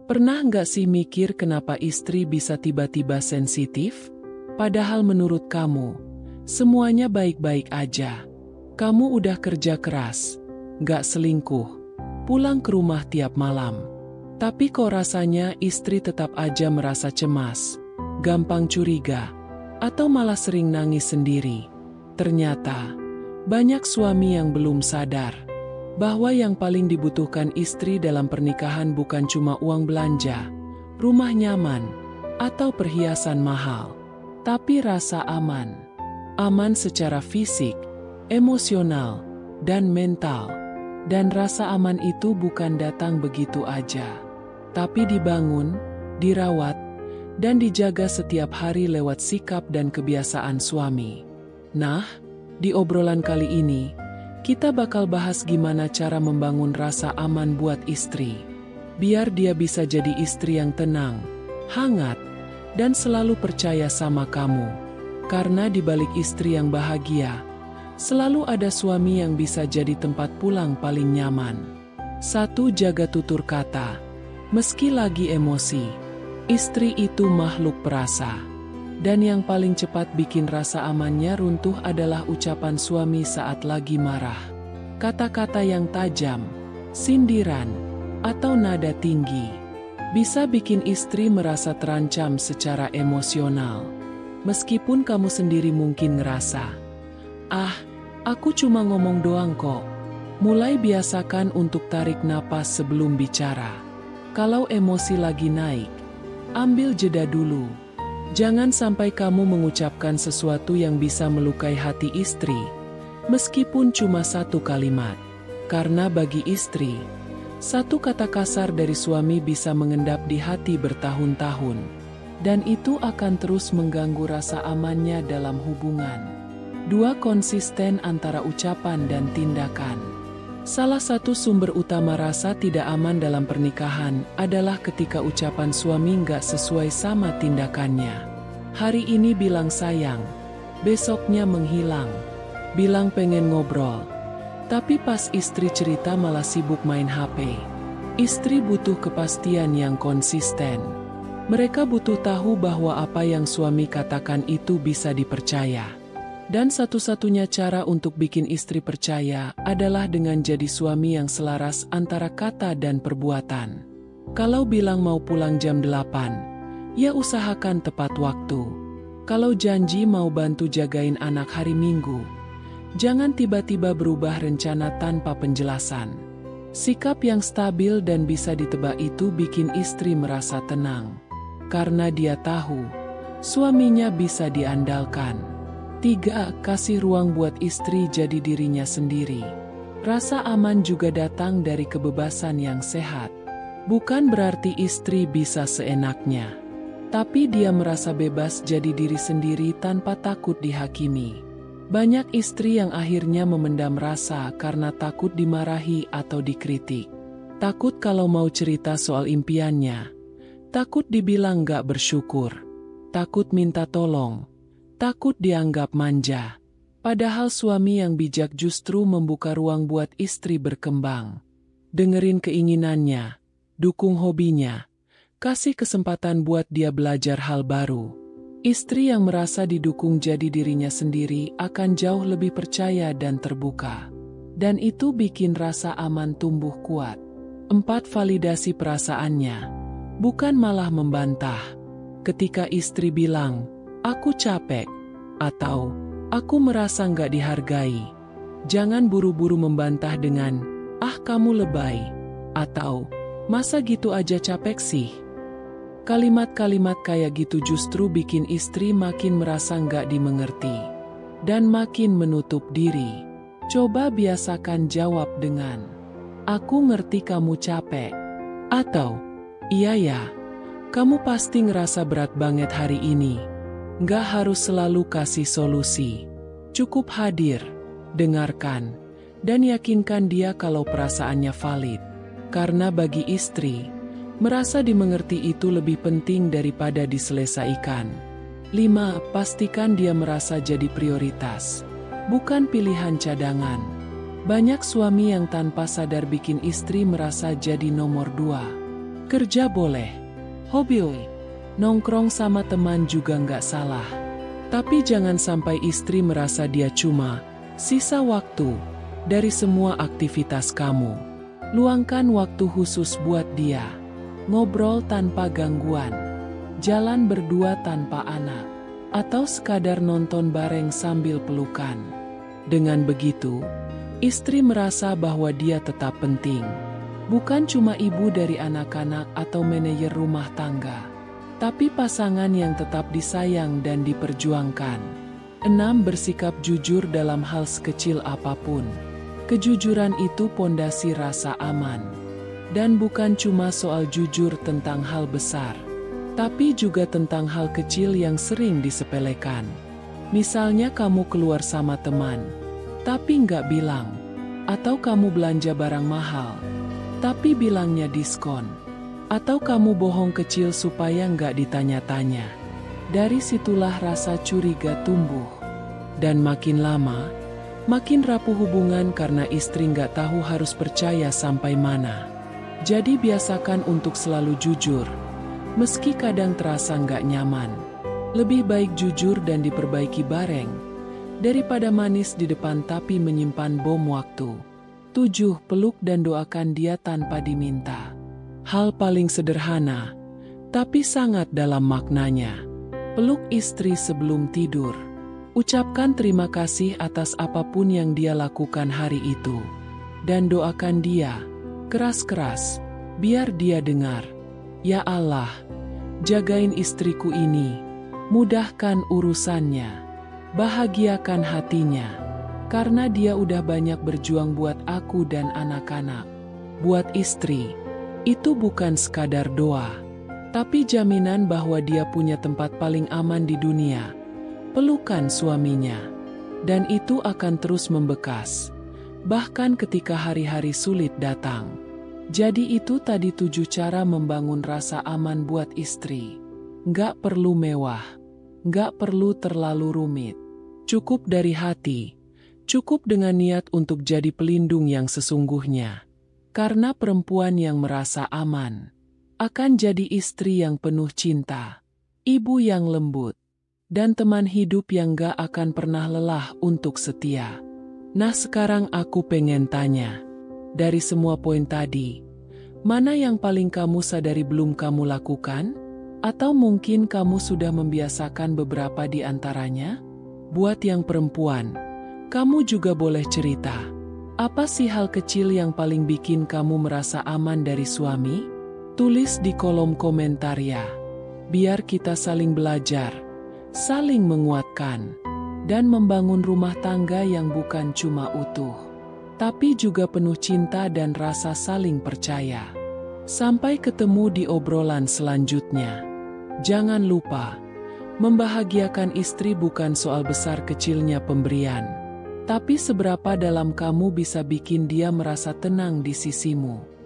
Pernah nggak sih mikir kenapa istri bisa tiba-tiba sensitif? Padahal menurut kamu, semuanya baik-baik aja. Kamu udah kerja keras, nggak selingkuh, pulang ke rumah tiap malam. Tapi kok rasanya istri tetap aja merasa cemas, gampang curiga, atau malah sering nangis sendiri. Ternyata, banyak suami yang belum sadar bahwa yang paling dibutuhkan istri dalam pernikahan bukan cuma uang belanja, rumah nyaman, atau perhiasan mahal, tapi rasa aman. Aman secara fisik, emosional, dan mental. Dan rasa aman itu bukan datang begitu aja, tapi dibangun, dirawat, dan dijaga setiap hari lewat sikap dan kebiasaan suami. Nah, di obrolan kali ini, kita bakal bahas gimana cara membangun rasa aman buat istri. Biar dia bisa jadi istri yang tenang, hangat, dan selalu percaya sama kamu. Karena di balik istri yang bahagia, selalu ada suami yang bisa jadi tempat pulang paling nyaman. 1. Jaga tutur kata. Meski lagi emosi, istri itu makhluk perasa. Dan yang paling cepat bikin rasa amannya runtuh adalah ucapan suami saat lagi marah. Kata-kata yang tajam, sindiran, atau nada tinggi bisa bikin istri merasa terancam secara emosional. Meskipun kamu sendiri mungkin ngerasa, "Ah, aku cuma ngomong doang kok." Mulai biasakan untuk tarik napas sebelum bicara. Kalau emosi lagi naik, ambil jeda dulu. Jangan sampai kamu mengucapkan sesuatu yang bisa melukai hati istri, meskipun cuma satu kalimat. Karena bagi istri, satu kata kasar dari suami bisa mengendap di hati bertahun-tahun, dan itu akan terus mengganggu rasa amannya dalam hubungan. 2. Konsisten antara ucapan dan tindakan. Salah satu sumber utama rasa tidak aman dalam pernikahan adalah ketika ucapan suami nggak sesuai sama tindakannya. Hari ini bilang sayang, besoknya menghilang, bilang pengen ngobrol. Tapi pas istri cerita malah sibuk main HP. Istri butuh kepastian yang konsisten. Mereka butuh tahu bahwa apa yang suami katakan itu bisa dipercaya. Dan satu-satunya cara untuk bikin istri percaya adalah dengan jadi suami yang selaras antara kata dan perbuatan. Kalau bilang mau pulang jam 8, ya usahakan tepat waktu. Kalau janji mau bantu jagain anak hari Minggu, jangan tiba-tiba berubah rencana tanpa penjelasan. Sikap yang stabil dan bisa ditebak itu bikin istri merasa tenang. Karena dia tahu, suaminya bisa diandalkan. 3. Kasih ruang buat istri jadi dirinya sendiri. Rasa aman juga datang dari kebebasan yang sehat. Bukan berarti istri bisa seenaknya, tapi dia merasa bebas jadi diri sendiri tanpa takut dihakimi. Banyak istri yang akhirnya memendam rasa karena takut dimarahi atau dikritik. Takut kalau mau cerita soal impiannya. Takut dibilang gak bersyukur. Takut minta tolong. Takut dianggap manja. Padahal suami yang bijak justru membuka ruang buat istri berkembang. Dengerin keinginannya, dukung hobinya, kasih kesempatan buat dia belajar hal baru. Istri yang merasa didukung jadi dirinya sendiri akan jauh lebih percaya dan terbuka. Dan itu bikin rasa aman tumbuh kuat. 4. Validasi perasaannya, bukan malah membantah. Ketika istri bilang, "Aku capek," atau "Aku merasa nggak dihargai," jangan buru-buru membantah dengan "Ah, kamu lebay," atau "Masa gitu aja capek sih?" Kalimat-kalimat kayak gitu justru bikin istri makin merasa nggak dimengerti dan makin menutup diri. Coba biasakan jawab dengan "Aku ngerti kamu capek," atau "Iya ya, kamu pasti ngerasa berat banget hari ini." Nggak harus selalu kasih solusi. Cukup hadir, dengarkan, dan yakinkan dia kalau perasaannya valid. Karena bagi istri, merasa dimengerti itu lebih penting daripada diselesaikan. 5. Pastikan dia merasa jadi prioritas, bukan pilihan cadangan. Banyak suami yang tanpa sadar bikin istri merasa jadi nomor 2. Kerja boleh, hobi, nongkrong sama teman juga nggak salah. Tapi jangan sampai istri merasa dia cuma sisa waktu dari semua aktivitas kamu. Luangkan waktu khusus buat dia. Ngobrol tanpa gangguan, jalan berdua tanpa anak, atau sekadar nonton bareng sambil pelukan. Dengan begitu, istri merasa bahwa dia tetap penting. Bukan cuma ibu dari anak-anak atau manajer rumah tangga, tapi pasangan yang tetap disayang dan diperjuangkan. 6. Bersikap jujur dalam hal sekecil apapun. Kejujuran itu pondasi rasa aman. Dan bukan cuma soal jujur tentang hal besar, tapi juga tentang hal kecil yang sering disepelekan. Misalnya kamu keluar sama teman, tapi nggak bilang. Atau kamu belanja barang mahal, tapi bilangnya diskon. Atau kamu bohong kecil supaya nggak ditanya-tanya. Dari situlah rasa curiga tumbuh. Dan makin lama, makin rapuh hubungan karena istri nggak tahu harus percaya sampai mana. Jadi biasakan untuk selalu jujur, meski kadang terasa nggak nyaman. Lebih baik jujur dan diperbaiki bareng, daripada manis di depan tapi menyimpan bom waktu. 7. Peluk dan doakan dia tanpa diminta. Hal paling sederhana, tapi sangat dalam maknanya. Peluk istri sebelum tidur. Ucapkan terima kasih atas apapun yang dia lakukan hari itu. Dan doakan dia keras-keras, biar dia dengar. Ya Allah, jagain istriku ini, mudahkan urusannya, bahagiakan hatinya. Karena dia udah banyak berjuang buat aku dan anak-anak. Buat istri, itu bukan sekadar doa, tapi jaminan bahwa dia punya tempat paling aman di dunia. Pelukan suaminya, dan itu akan terus membekas, bahkan ketika hari-hari sulit datang. Jadi itu tadi 7 cara membangun rasa aman buat istri. Nggak perlu mewah, nggak perlu terlalu rumit. Cukup dari hati, cukup dengan niat untuk jadi pelindung yang sesungguhnya. Karena perempuan yang merasa aman akan jadi istri yang penuh cinta, ibu yang lembut, dan teman hidup yang gak akan pernah lelah untuk setia. Nah sekarang aku pengen tanya, dari semua poin tadi, mana yang paling kamu sadari belum kamu lakukan? Atau mungkin kamu sudah membiasakan beberapa di antaranya? Buat yang perempuan, kamu juga boleh cerita. Apa sih hal kecil yang paling bikin kamu merasa aman dari suami? Tulis di kolom komentar ya. Biar kita saling belajar, saling menguatkan, dan membangun rumah tangga yang bukan cuma utuh, tapi juga penuh cinta dan rasa saling percaya. Sampai ketemu di obrolan selanjutnya. Jangan lupa, membahagiakan istri bukan soal besar kecilnya pemberian, tapi seberapa dalam kamu bisa bikin dia merasa tenang di sisimu.